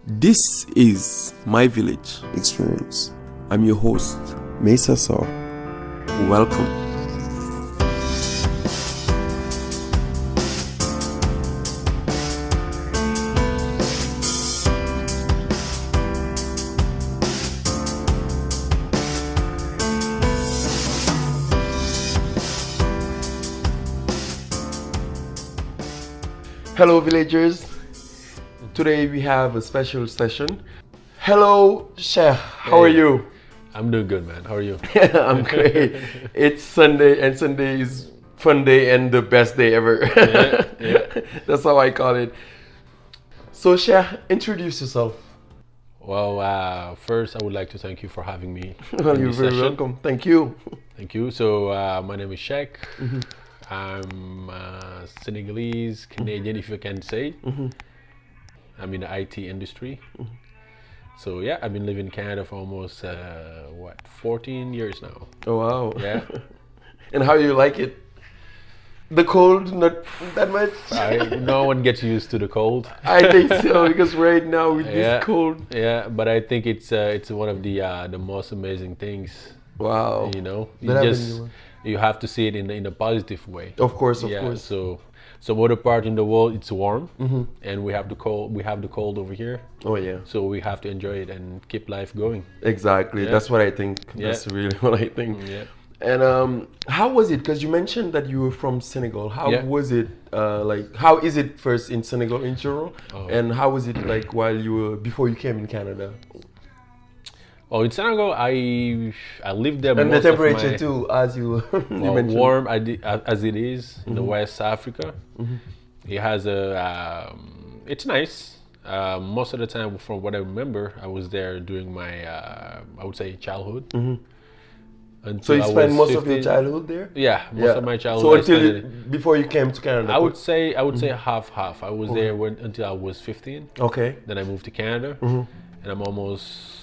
This is My Village Experience. I'm your host, Mesa Saw. Welcome. Hello, villagers. Today we have a special session. Hello, Sheikh. How are you? I'm doing good, man. How are you? I'm great. It's Sunday, and Sunday is fun day and the best day ever. Yeah. That's how I call it. So, Sheikh, introduce yourself. Well, first I would like to thank you for having me. Well, in you're this very session. welcome. Thank you. Thank you. So, my name is Sheikh. I'm Senegalese, Canadian, if you can say. I'm in the IT industry. So yeah, I've been living in Canada for almost 14 years now. Oh, wow. Yeah. And how you like it? The cold, not that much? No one gets used to the cold. I think so, because right now with Yeah. this cold. Yeah, but I think it's one of the most amazing things. Wow. You know, That happened. you have to see it in a positive way. Of course, of Yeah, course. so some other part in the world it's warm, and we have the cold over here, Oh, yeah. so we have to enjoy it and keep life going. Exactly. Yeah. That's what I think. Yeah. That's really what I think. Yeah. And how was it? Because you mentioned that you were from Senegal. How Yeah. was it? How is it first in Senegal in general? Oh. And how was it like while you were before you came in Canada? Oh, in Senegal, I lived there. And the most of temperature my- too, as you, you Well, mentioned. warm as it is in the West Africa. It has it's nice. Most of the time, from what I remember, I was there during my, I would say, childhood. Until So you I spent was most of your 15. childhood there? Yeah, most of my childhood. So I until spent it- before you came to Canada? I would say half. I was there until I was 15. Okay. Then I moved to Canada, and I'm almost,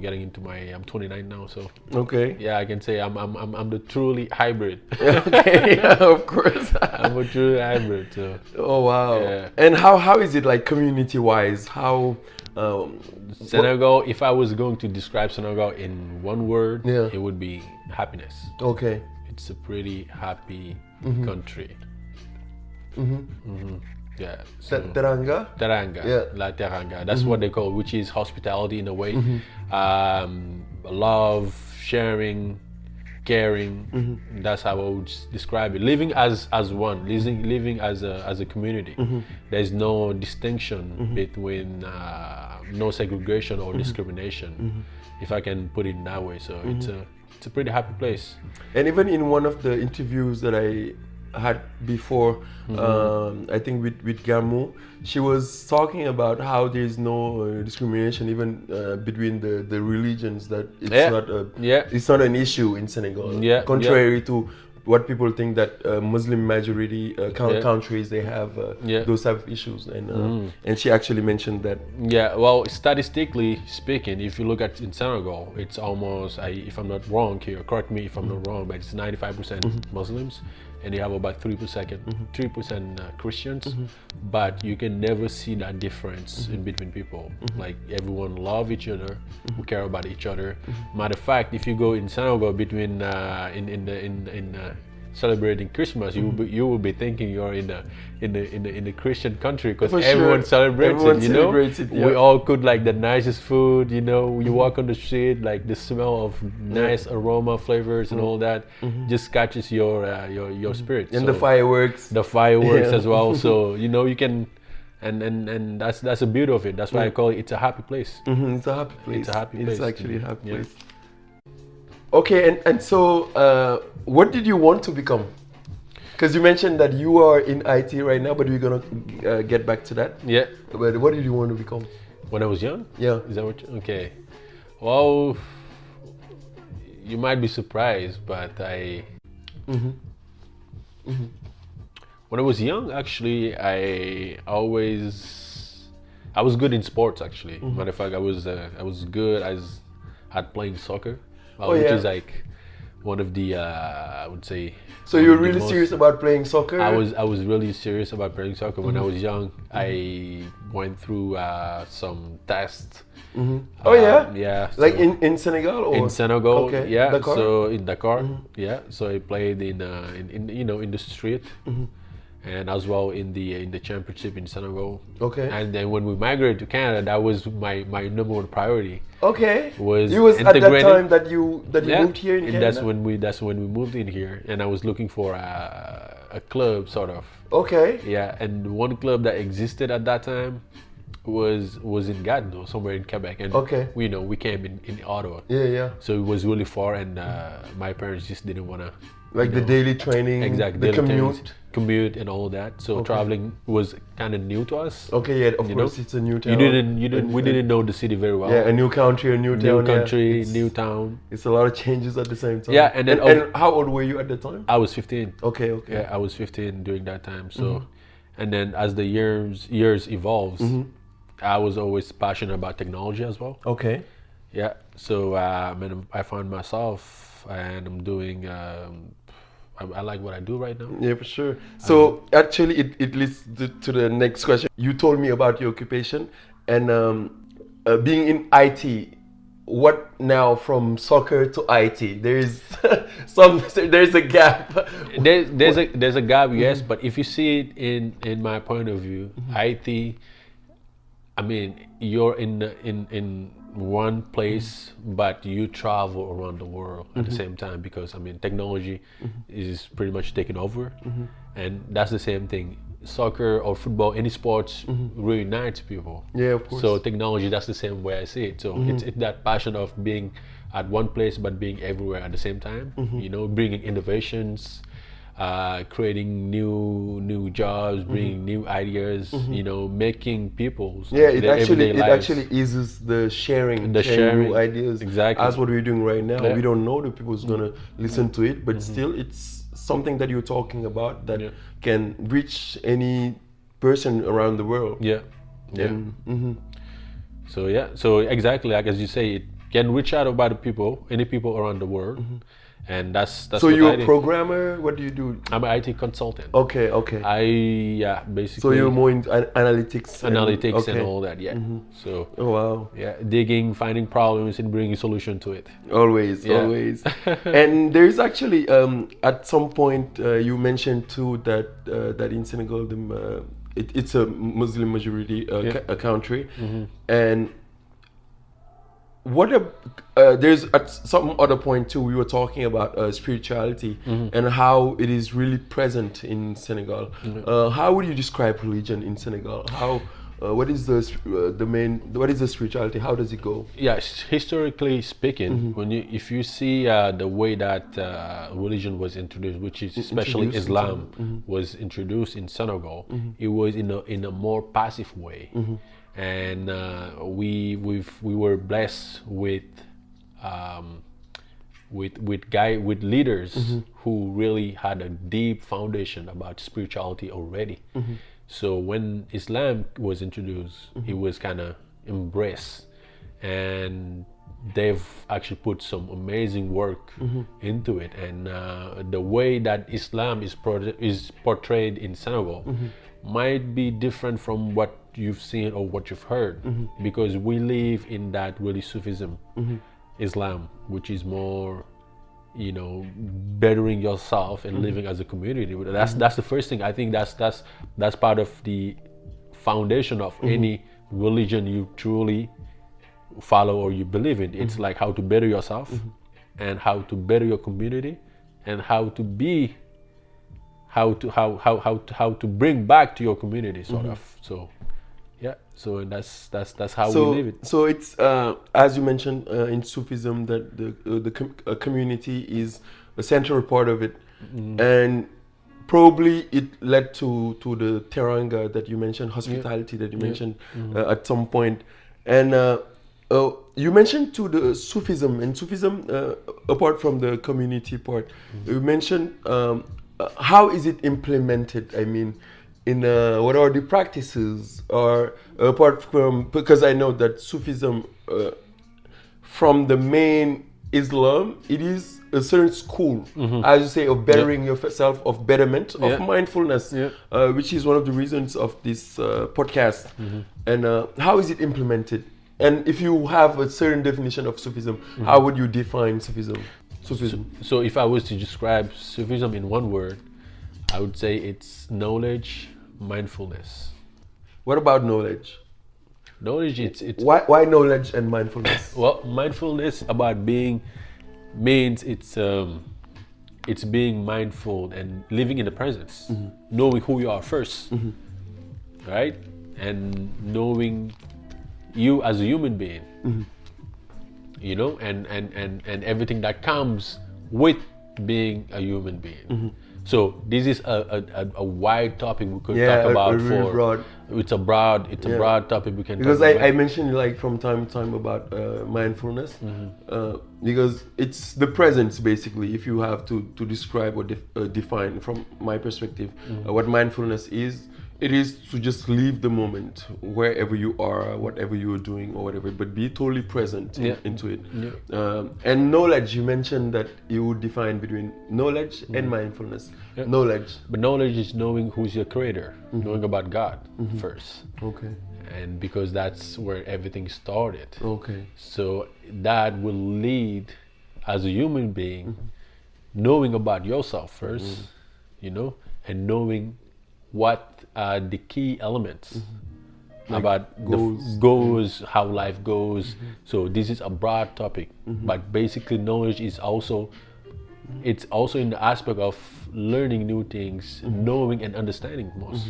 getting into I'm 29 now. So Okay. yeah, I can say I'm the truly hybrid. Okay. Yeah, of course. I'm a truly hybrid. So Oh, wow. Yeah. And how is it like community wise? How? Senegal, if I was going to describe Senegal in one word, Yeah. it would be happiness. Okay. It's a pretty happy country. Yeah. So, Teranga? Teranga, Yeah. La Teranga. That's what they call, which is hospitality in a way. Love, sharing, caring. That's how I would describe it. Living as one, living as a community. There's no distinction between no segregation or discrimination, if I can put it in that way. So it's a pretty happy place. And even in one of the interviews that I had before, I think with Gamu, she was talking about how there's no discrimination even between the religions. That it's Yeah. it's not an issue in Senegal. Yeah, Contrary to what people think that Muslim majority countries they have those type of issues, and she actually mentioned that. Yeah, well, statistically speaking, if you look at in Senegal, it's almost, if I'm not wrong here, correct me if I'm not wrong, but it's 95% Muslims, and you have about 3% Christians, but you can never see that difference in between people. Like everyone love each other, we care about each other. Matter of fact, if you go in Senegal between celebrating Christmas, you will be thinking you're in the Christian country, because For everyone sure. celebrates Everyone it. celebrates it, yeah. We all cook like the nicest food. You walk on the street, like the smell of nice aroma, flavors, and all that just catches your spirit. And So the fireworks. the fireworks Yeah. as well. So you can, and that's the beauty of it. That's why I call it. It's a happy place. It's a happy place. It's a happy place It's actually a to be. happy Yeah. place. Okay, and so what did you want to become? Because you mentioned that you are in IT right now, but we're gonna get back to that. Yeah. But what did you want to become? When I was young. Yeah. Is that what? Okay. Well, you might be surprised, but when I was young, actually, I was good in sports. Actually, matter of fact, I was good at playing soccer, which yeah. is like one of the I would say. So you're really serious about playing soccer? I was really serious about playing soccer when I was young. I went through some tests. Oh yeah. Yeah. Like in Senegal or in Senegal, okay. yeah. Dakar? So in Dakar, yeah. So I played in in the street, and as well in the championship in Senegal. Okay. And then when we migrated to Canada, that was my number one priority. Okay. Was it was at that integrating- time that you moved here in and Canada? that's when we moved in here, and I was looking for a club sort of. Okay. Yeah, and one club that existed at that time was in Gatineau, somewhere in Quebec, and Okay. we came in Ottawa. Yeah. So it was really far, and my parents just didn't want to. Like the daily training, Exactly. the commute and all that. So traveling was kind of new to us. Okay, yeah, of You course, know? it's a new town. We didn't know the city very well. Yeah, a new country, a new town. New yeah. country, It's- new town. It's a lot of changes at the same time. Yeah, and then and how old were you at the time? I was 15. Okay. Yeah, I was 15 during that time. So, and then as the years evolves, I was always passionate about technology as well. Okay. Yeah. So I found myself, and I'm doing. I like what I do right now. Yeah, for sure. So actually, it leads to the next question. You told me about your occupation and being in IT. What now from soccer to IT? There is there's a gap. There's a gap, yes. But if you see it in my point of view, IT. I mean, you're in one place, but you travel around the world at the same time, because I mean technology is pretty much taking over, and that's the same thing. Soccer or football, any sports reunites people. Yeah, of course. So technology, that's the same way I see it. So it's that passion of being at one place but being everywhere at the same time. You know, bringing innovations, creating new jobs, bringing new ideas. You know, making people's it everyday lives. actually eases the sharing sharing, new ideas. exactly. That's what we're doing right now. Yeah. We don't know the people's gonna listen to it, but still, it's something that you're talking about that can reach any person around the world. Yeah. And, So exactly, like as you say, it can reach out about any people around the world, and that's so what you're I a did. programmer. What do you do? I'm an IT consultant. Okay. Basically. So you're more into analytics. and all that, yeah. So Oh wow. digging, finding problems, and bringing solution to it. Always. And there's actually at some point you mentioned too that in Senegal it's a Muslim majority a country, and there's at some other point too we were talking about spirituality and how it is really present in Senegal. How would you describe religion in Senegal? What is the spirituality? How does it go? Yeah, historically speaking, if you see the way that religion was introduced, which is especially Introduced Islam, was introduced in Senegal, it was in a more passive way, and we were blessed with leaders who really had a deep foundation about spirituality already. So when Islam was introduced, it was kind of embraced, and they've actually put some amazing work into it. And the way that Islam is portrayed in Senegal might be different from what you've seen or what you've heard, because we live in that really Sufism Islam, which is more, you know, bettering yourself and living as a community. That's the first thing. I think that's part of the foundation of any religion you truly follow or you believe in. It's like how to better yourself and how to better your community and how to bring back to your community sort of. So yeah, so that's how we live it. So it's as you mentioned in Sufism that the community is a central part of it, and probably it led to the teranga that you mentioned, hospitality that you mentioned at some point, and you mentioned to the Sufism, and Sufism apart from the community part, you mentioned how is it implemented? I mean, in what are the practices, or apart from, because I know that Sufism from the main Islam, it is a certain school, as you say, of bettering yourself, of betterment, of mindfulness, which is one of the reasons of this podcast. And how is it implemented? And if you have a certain definition of Sufism, how would you define Sufism? So if I was to describe Sufism in one word, I would say it's knowledge, mindfulness. What about knowledge? Knowledge, it's why knowledge and mindfulness? Well, mindfulness about being means it's being mindful and living in the presence, knowing who you are first, right, and knowing you as a human being, you know, and everything that comes with being a human being. So this is a wide topic we could talk about. Really broad. It's a broad topic we can. Because talk about. I mentioned like from time to time about mindfulness, because it's the presence basically. If you have to describe or define from my perspective what mindfulness is. It is to just leave the moment wherever you are, whatever you are doing or whatever, but be totally present into it. And knowledge, you mentioned that you would define between knowledge and mindfulness. Knowledge. But knowledge is knowing who's your creator, knowing about God first. Okay. And because that's where everything started. Okay. So that will lead, as a human being, knowing about yourself first, you know, and knowing what are the key elements like about goals, how life goes. So this is a broad topic, but basically knowledge is also, it's also in the aspect of learning new things, knowing and understanding most.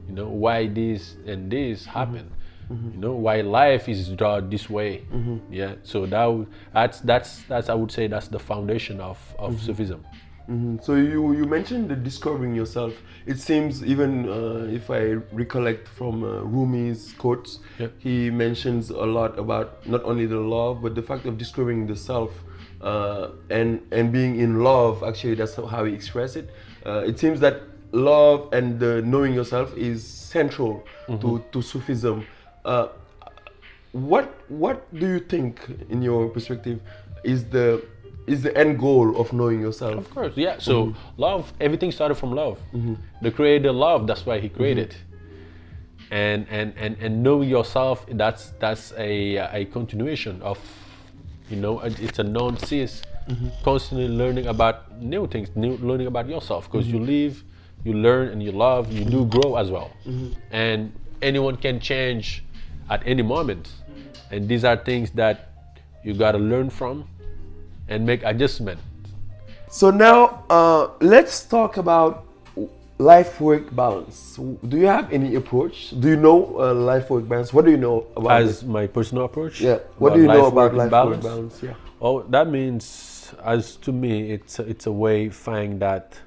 You know, why this and this happen. You know, why life is drawn this way. Yeah. So that's I would say that's the foundation of Sufism. So you mentioned the discovering yourself. It seems even if I recollect from Rumi's quotes, he mentions a lot about not only the love but the fact of discovering the self and being in love. Actually, that's how he expressed it. It seems that love and knowing yourself is central to Sufism. What do you think, in your perspective, is the end goal of knowing yourself? Of course, yeah. So love, everything started from love. The creator loved, that's why he created. And knowing yourself, that's a continuation of, you know, it's a non-cease, constantly learning about new things, learning about yourself, because you live, you learn, and you love, you do grow as well. And anyone can change at any moment. And these are things that you gotta learn from and make adjustment. So now let's talk about life-work balance. Do you have any approach? Do you know life-work balance? What do you know about As my personal approach? Yeah. What do you know about life-work balance? Yeah. Oh, that means, as to me, it's a way finding that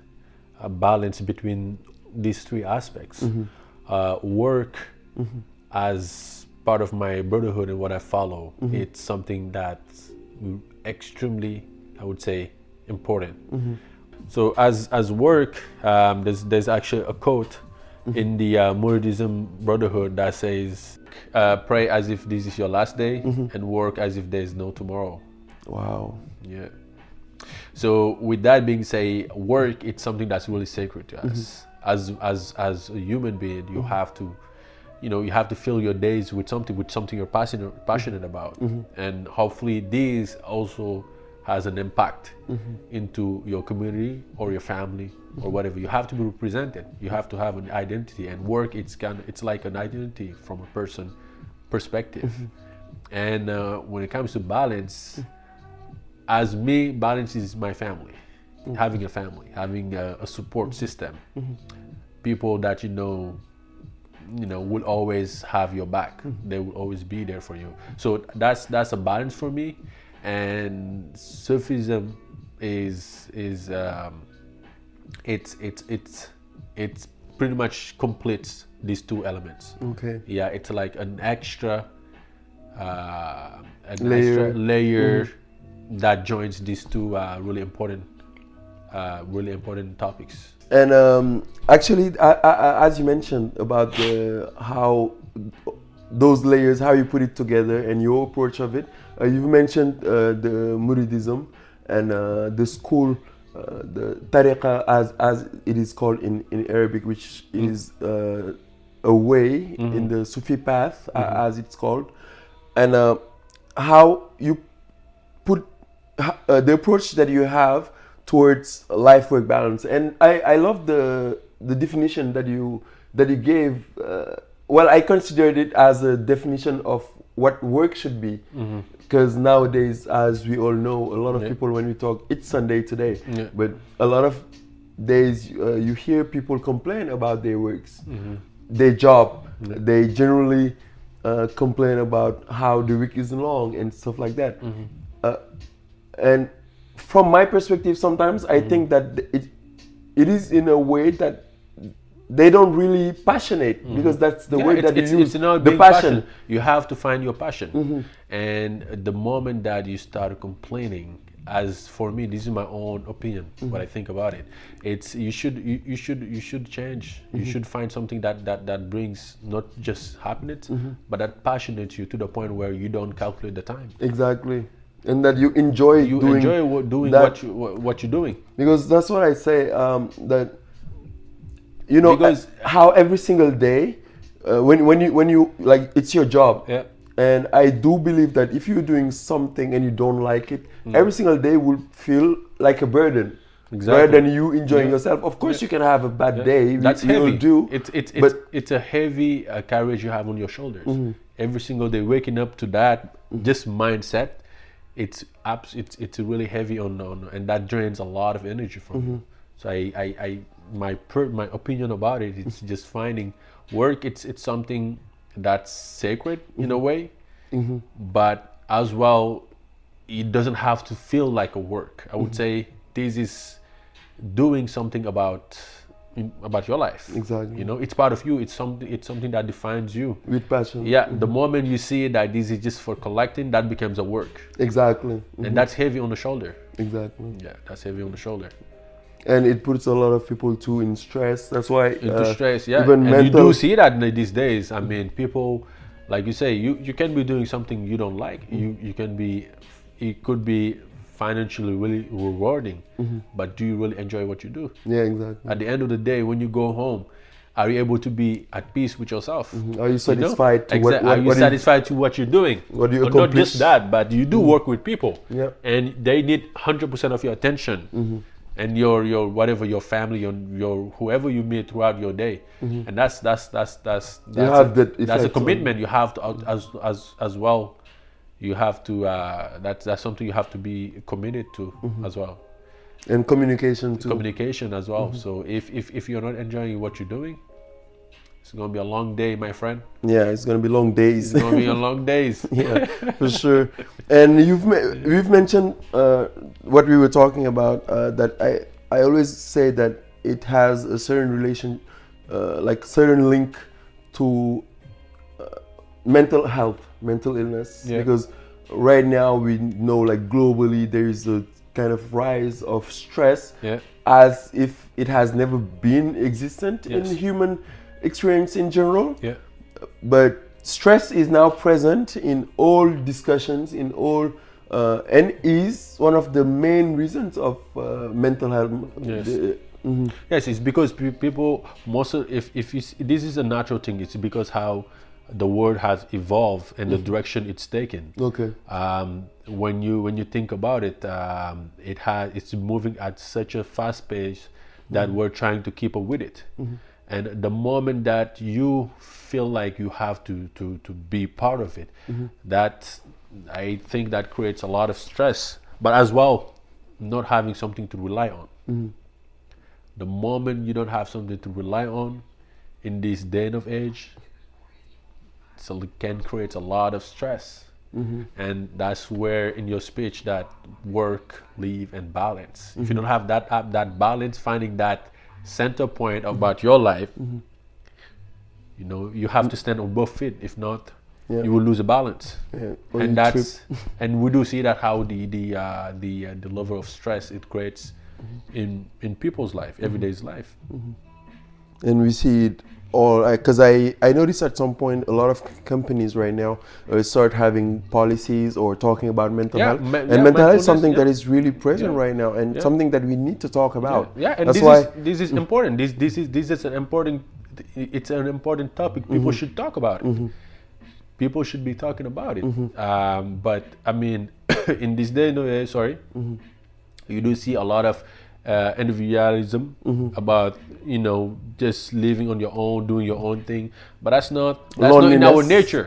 balance between these three aspects. Work as part of my brotherhood and what I follow. It's something that's extremely, I would say, important. So as work, there's actually a quote in the Muridism brotherhood that says, pray as if this is your last day and work as if there's no tomorrow. Wow. Yeah. So with that being said, work, it's something that's really sacred to us. As a human being, you have to, you know, you have to fill your days with something you're passionate about, and hopefully this also has an impact into your community or your family or whatever. You have to be represented. You have to have an identity, and work, it's like an identity from a person perspective. And when it comes to balance, as me, balance is my family. Having a family, having a support system, people that you know will always have your back. They will always be there for you. So that's a balance for me. And Sufism is it's pretty much completes these two elements. Okay. Yeah, it's like an extra layer that joins these two really important topics. And actually, as you mentioned about how those layers, how you put it together and your approach of it, you've mentioned the Muridism, and the school, the tariqa as it is called in Arabic, which is a way in the Sufi path, as it's called, and how you put the approach that you have towards life-work balance. And I love the definition that you gave. Well, I considered it as a definition of what work should be, because nowadays, as we all know, a lot of people, when we talk, it's Sunday today, but a lot of days you hear people complain about their works, their job. They generally complain about how the week is long and stuff like that. And from my perspective, sometimes I think that it is in a way that they don't really passionate, because that's the way that you use the passion. You have to find your passion, and the moment that you start complaining, as for me, this is my own opinion, what I think about it. It's you should change. You should find something that brings not just happiness, but that passionates you to the point where you don't calculate the time. Exactly. And that you enjoy doing what you're doing. Because that's what I say, that you know, because how every single day when you like, it's your job. Yeah. And I do believe that if you're doing something and you don't like it, every single day will feel like a burden. Exactly. Rather than you enjoying yourself. Of course you can have a bad day. That's we heavy. Do. It's a heavy carriage you have on your shoulders. Every single day, waking up to that just mindset, it's really heavy on, and that drains a lot of energy from you. So my opinion about it is just finding work. It's something that's sacred in a way, but as well, it doesn't have to feel like a work. I would say this is doing something about your life. Exactly. You know, it's part of you. It's something that defines you with passion. Yeah. The moment you see that this is just for collecting, that becomes a work. Exactly. And that's heavy on the shoulder. Exactly. Yeah, that's heavy on the shoulder. And it puts a lot of people too in stress. That's why into stress. Yeah. Even and you do see that these days. I mean, people, like you say, you can be doing something you don't like. You can be. It could be financially really rewarding, but do you really enjoy what you do? Yeah, exactly. At the end of the day, when you go home, are you able to be at peace with yourself? Are you satisfied to are you satisfied to what you're doing? What do you accomplish? Not just that, but you do work with people, and they need 100% of your attention, and your whatever, your family, your whoever you meet throughout your day, and that's a commitment you have to as well. You have to that's something you have to be committed to as well. And communication too. Communication as well. So if you're not enjoying what you're doing, it's gonna be a long day, my friend. Yeah, it's gonna be long days. It's gonna be a long days. Yeah, for sure. And we've mentioned what we were talking about. That I always say that it has a certain relation, like certain link to mental health, mental illness, because right now we know, like, globally there is a kind of rise of stress, as if it has never been existent in human experience in general. But stress is now present in all discussions, in all and is one of the main reasons of mental health. Yes, it's because people if this is a natural thing. It's because how the world has evolved and the direction it's taken. Okay. When you think about it, it's moving at such a fast pace that we're trying to keep up with it. And the moment that you feel like you have to be part of it, that I think that creates a lot of stress. But as well, not having something to rely on. The moment you don't have something to rely on in this day and age, so it can create a lot of stress. And that's where in your speech that work, live, and balance. If you don't have that balance, finding that center point about your life, you know, you have to stand on both feet. If not, you will lose a balance. And and we do see that how the level of stress it creates in people's life, everyday's life. And we see it or because I noticed at some point a lot of companies right now start having policies or talking about mental health, and mental health is something that is really present right now, and something that we need to talk about. And that's this is important. This is an important. It's an important topic. People should talk about it. People should be talking about it. But I mean, in this day, you do see a lot of individualism about, you know, just living on your own, doing your own thing. But that's not in our nature.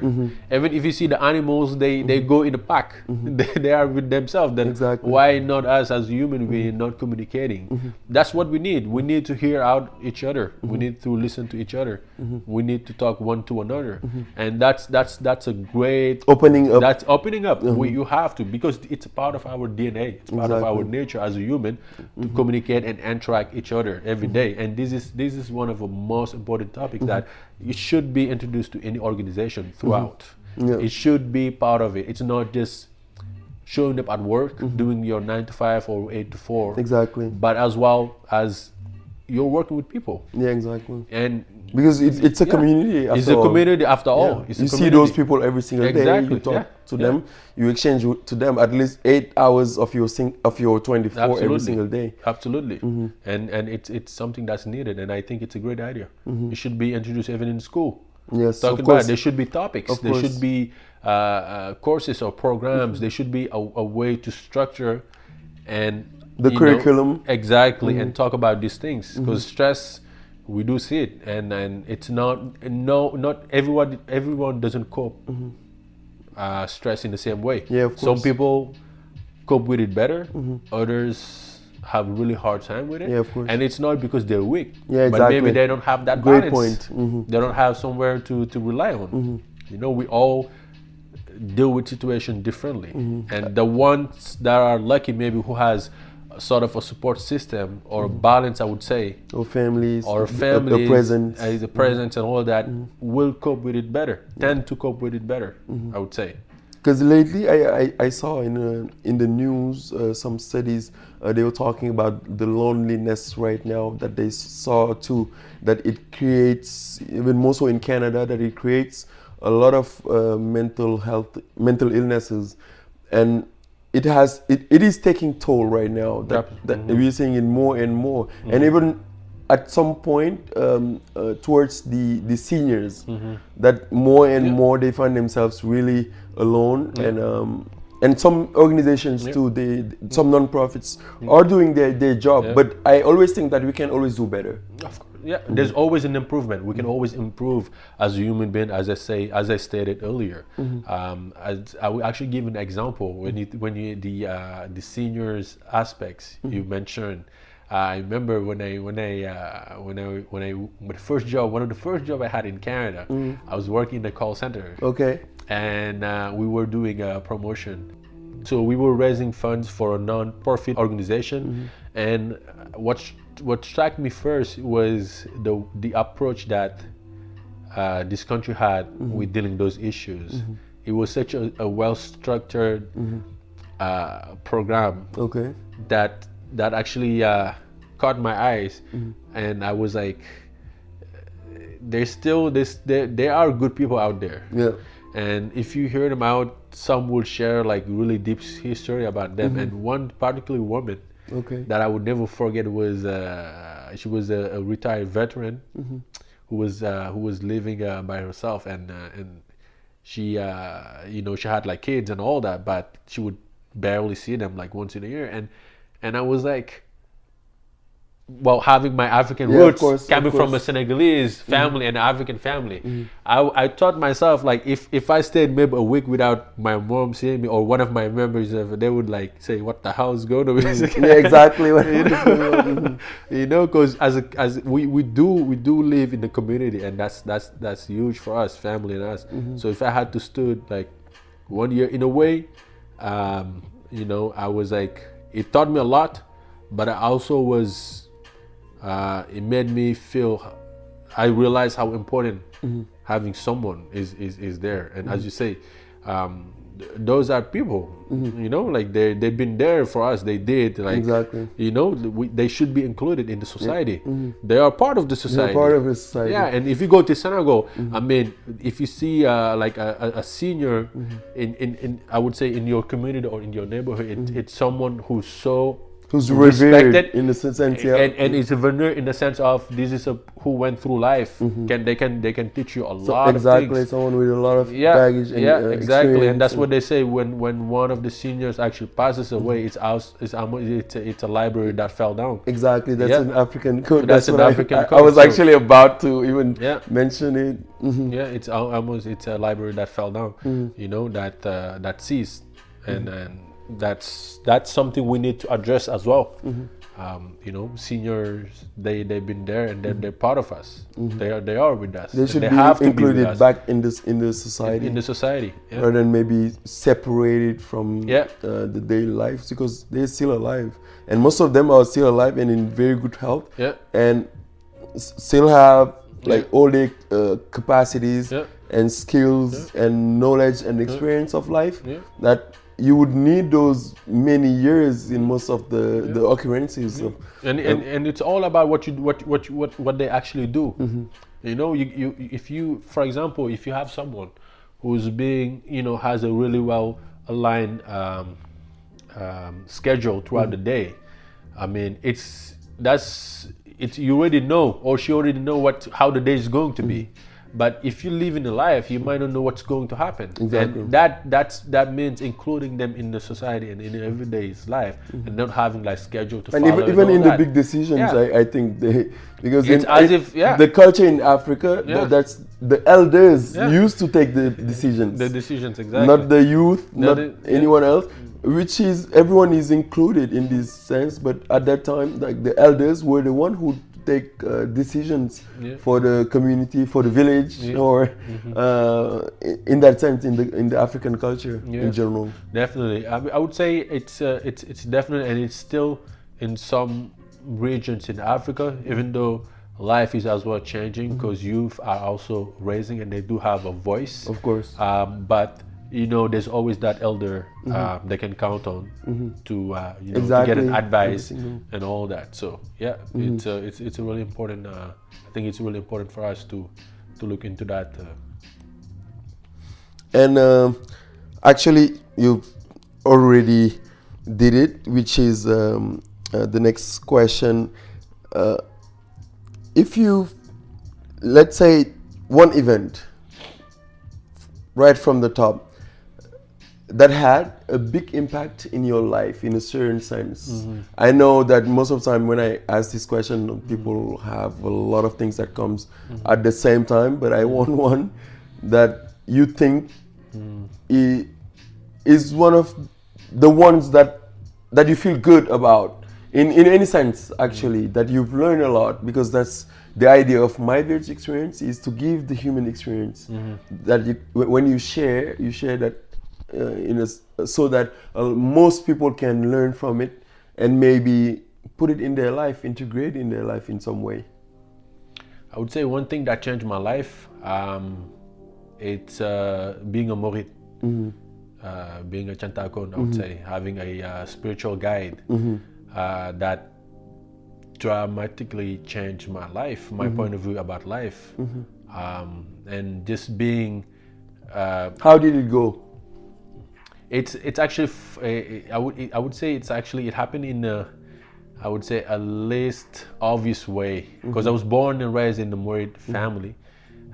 Even if you see the animals, they go in a pack. They are with themselves. Then why not us as human? We're not communicating. That's what we need. We need to hear out each other. We need to listen to each other. We need to talk one to another. And that's a great opening up. That's opening up. You have to, because it's a part of our DNA. It's part of our nature as a human to communicate and interact each other every day. And this is one of the most important topics that it should be introduced to any organization throughout. It should be part of it. It's not just showing up at work, doing your 9 to 5 or 8 to 4. Exactly. But as well as you're working with people. Yeah, exactly. And because it's a community. It's a community after all. You see those people every single day. You talk to them. You exchange to them at least 8 hours of your 24 every single day. Absolutely. And it's something that's needed, and I think it's a great idea. It should be introduced even in school. Yes, talking about it. There should be topics. There should be courses or programs. There should be a way to structure and the curriculum. Exactly, and talk about these things, because stress, we do see it, and it's not everyone doesn't cope stress in the same way. Yeah, of course. Some people cope with it better. Others have a really hard time with it. Yeah, of course. And it's not because they're weak. Yeah, exactly. But maybe they don't have that great balance. point. They don't have somewhere to rely on. You know, we all deal with situation differently, and the ones that are lucky, maybe who has sort of a support system or balance, I would say, or families, the presence, the presence and all that, will cope with it better, tend to cope with it better, I would say. Because lately I saw in the news some studies, they were talking about the loneliness right now, that they saw too, that it creates, even more so in Canada, that it creates a lot of mental illnesses, and it is taking toll right now. That we're seeing it more and more, and even at some point towards the seniors, that more and more they find themselves really alone, and some organizations too, some non-profits are doing their job, but I always think that we can always do better. Of course. Yeah, there's always an improvement. We can always improve as a human being, as I stated earlier. I will actually give an example when you the seniors aspects you mentioned. I remember when my first job, one of the first job I had in Canada, I was working in the call center. Okay. And we were doing a promotion. So we were raising funds for a non-profit organization, and what struck me first was the approach that this country had with dealing those issues. It was such a well-structured program that actually caught my eyes, and I was like, there are good people out there. Yeah. And if you hear them out, some will share like really deep history about them. And one particular woman that I would never forget was she was a retired veteran who was living by herself, and she she had like kids and all that, but she would barely see them like once in a year. And I was like, well, having my African roots, coming from a Senegalese family and an African family, I thought myself, like, if I stayed maybe a week without my mom seeing me or one of my members, they would like say, "What the hell is going on?" Yeah, exactly. You know, because as we do live in the community, and that's huge for us, family and us. So if I had to stood like 1 year in a way, I was like, it taught me a lot, but I also was. It made me feel, I realized how important having someone is there. And as you say, those are people, you know, like they've been there for us. They did, like, Exactly. you know, they should be included in the society. They are part of the society. They're part of the society. Yeah, and if you go to Senegal, I mean, if you see like a senior in I would say in your community or in your neighborhood, it's someone who's revered respected in the sense, yeah. and it's a veneer in the sense of this is who went through life. They can teach you a lot of things. Someone with a lot of baggage and exactly, and that's what they say when one of the seniors actually passes away. It's a library that fell down. Exactly, that's an African code. That's an African code. I was actually about to even mention it. Yeah, it's a library that fell down. You know, that ceased, and that's something we need to address as well. You know, seniors, they've been there and they're part of us. They are with us. They should be have to included be with us. back in the society. In the society, rather than maybe separated from the daily lives, because they're still alive, and most of them are still alive and in very good health. And still have like all the capacities and skills and knowledge and experience of life that you would need those many years in most of the occurrences. And it's all about what they actually do. You know, if you, for example, if you have someone who's being, you know, has a really well aligned schedule throughout the day, I mean, you already know, or she already know how the day is going to be. But if you live in a life, you might not know what's going to happen. Exactly. And that means including them in the society and in everyday's life, and not having like schedule to follow. And even in the big decisions, I think because it's the culture in Africa, that's the elders used to take the decisions. The decisions, exactly. Not the youth, not anyone else. Which is, everyone is included in this sense, but at that time, like, the elders were the one who take decisions for the community, for the village, or in that sense, in the African culture in general. Definitely, I would say it's definitely, and it's still in some regions in Africa, even though life is as well changing, because youth are also raising and they do have a voice, of course. But you know, there's always that elder they can count on to to get an advice and all that. So it's a really important. I think it's really important for us to look into that. And actually, you already did it, which is the next question. If you, let's say, one event right from the top that had a big impact in your life in a certain sense. I know that most of the time when I ask this question, people have a lot of things that comes at the same time, but I want one that you think is one of the ones that you feel good about in any sense, actually, that you've learned a lot, because that's the idea of my village experience, is to give the human experience that when you share that so that most people can learn from it and maybe put it in their life, integrate in their life in some way. I would say one thing that changed my life, it's being a Murid, being a Chantakon, I would say, having a spiritual guide that dramatically changed my life, my point of view about life, and just being. How did it go? It's actually I would say it's actually, it happened in I would say a least obvious way, because I was born and raised in the Murid family,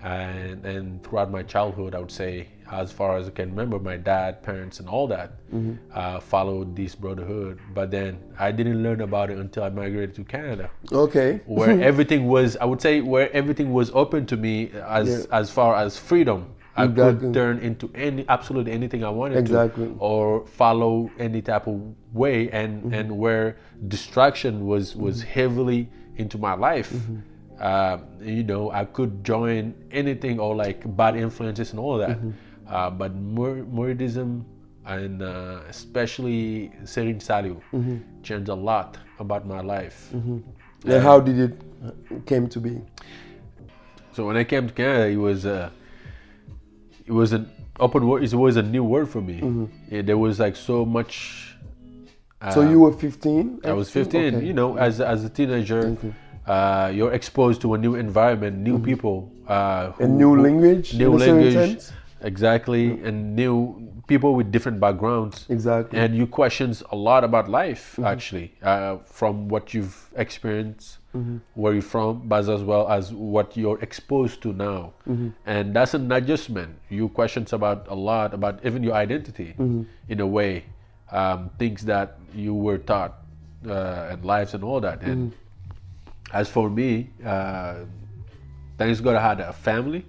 and throughout my childhood, I would say, as far as I can remember, my dad, parents, and all that followed this brotherhood. But then I didn't learn about it until I migrated to Canada. Okay. Where everything was, I would say, where everything was open to me as far as freedom. I could turn into absolutely anything I wanted to, or follow any type of way, and where distraction was heavily into my life. You know, I could join anything, or like bad influences and all that. But Muridism, and especially Serigne Saliou, changed a lot about my life. And how did it came to be? So when I came to Canada, it was open word is always a new word for me. Yeah, there was like so much. So you were 15? I was 15. Okay. You know, as a teenager, you're exposed to a new environment, new people, And new language? new in a certain language, sense? exactly, and new people with different backgrounds. Exactly. And you questions a lot about life, actually, from what you've experienced, where you're from, but as well as what you're exposed to now. And that's an adjustment. You questions about a lot about even your identity, in a way, things that you were taught, and lives and all that. And as for me, thanks God I had a family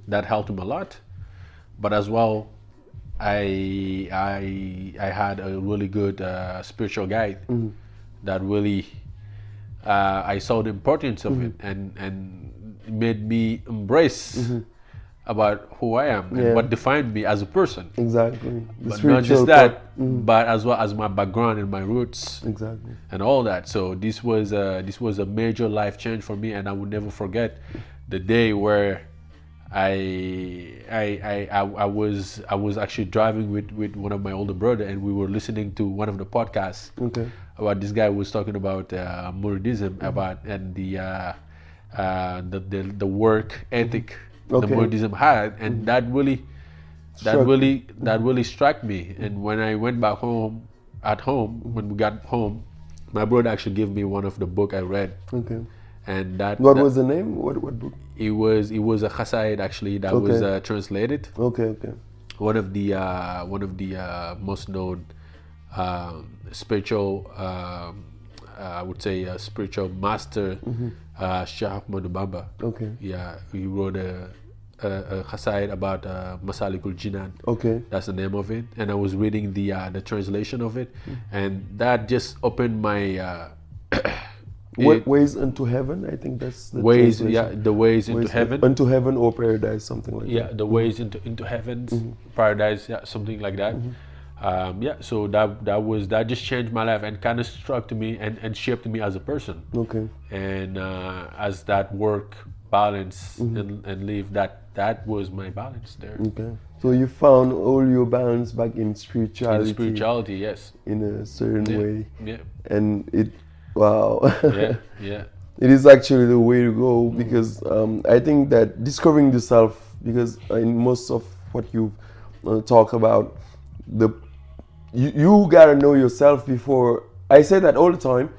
that helped him a lot, but as well, I had a really good spiritual guide that really I saw the importance of it and made me embrace about who I am and what defined me as a person. Exactly. The But not just spiritual that, part. but as well as my background and my roots. Exactly. And all that. So this was a major life change for me, and I will never forget the day where I was actually driving with one of my older brother, and we were listening to one of the podcasts about this guy who was talking about Muridism about and the work ethic the Muridism had, and that really struck me. And when I went back home, when we got home, my brother actually gave me one of the book I read. And What was the name? What book? It was a Khasaid actually that was translated. One of the most known spiritual, I would say, spiritual master, Sheikh Ahmad Bamba. Yeah, he wrote a Khasaid about Masalikul Jinan. That's the name of it. And I was reading the translation of it, and that just opened my. Ways into heaven, I think that's the ways. translation. Yeah, the ways into heaven. Into heaven or paradise, something like that. Yeah, the ways into heavens, paradise. Yeah, something like that. Yeah, so that just changed my life and kind of struck to me and shaped me as a person. And as that work balance and live, that was my balance there. So you found all your balance back in spirituality. In spirituality, yes. In a certain way. Yeah. And it. Wow. Yeah. It is actually the way to go, because I think that discovering the self, because in most of what you talk about, you gotta know yourself before. I say that all the time.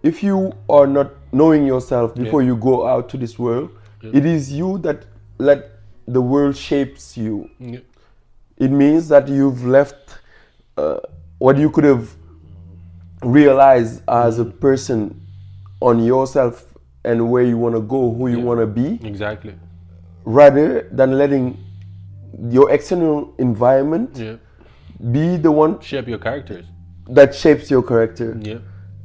If you are not knowing yourself before you go out to this world, it is you that let the world shapes you. It means that you've left what you could have realize as a person on yourself and where you want to go, who you want to be. Exactly. Rather than letting your external environment be the one shape your characters. That shapes your character.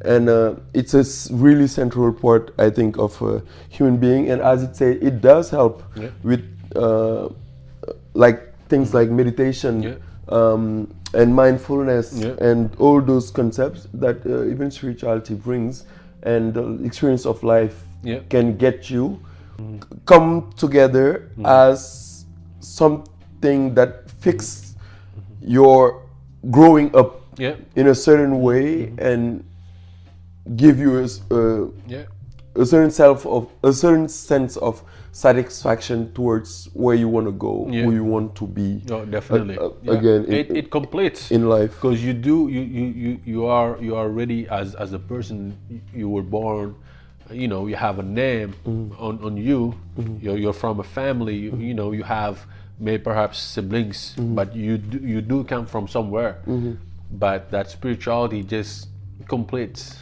And it's a really central part, I think, of a human being. And as it says, it does help with like things like meditation. And mindfulness and all those concepts that even spirituality brings, and the experience of life can get you come together as something that fixes your growing up in a certain way and give you a certain sense of satisfaction towards where you want to go, who you want to be. Oh, definitely. Again, it completes in life, because you are ready as a person. You were born. You have a name on you. You're from a family. You have maybe perhaps siblings, but you do come from somewhere. But that spirituality just completes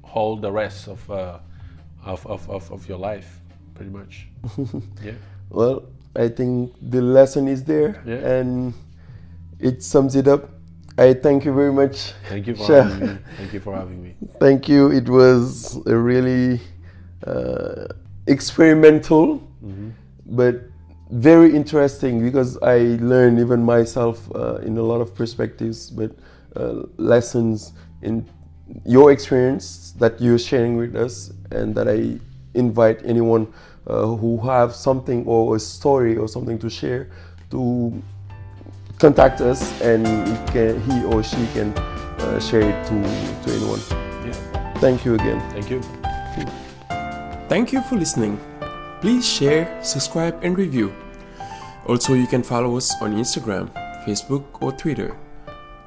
all the rest of your life. Pretty much. Well, I think the lesson is there, and it sums it up. I thank you very much. Thank you for having me. Thank you for having me. Thank you. It was a really experimental, but very interesting, because I learned even myself in a lot of perspectives, but lessons in your experience that you're sharing with us, and that I invite anyone who have something or a story or something to share to contact us, and he or she can share it to anyone. Yeah. Thank you again. Thank you. Thank you for listening. Please share, subscribe, and review. Also, you can follow us on Instagram, Facebook, or Twitter.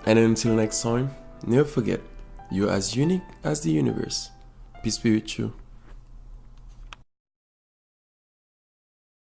And until next time, never forget, you're as unique as the universe. Peace be with you.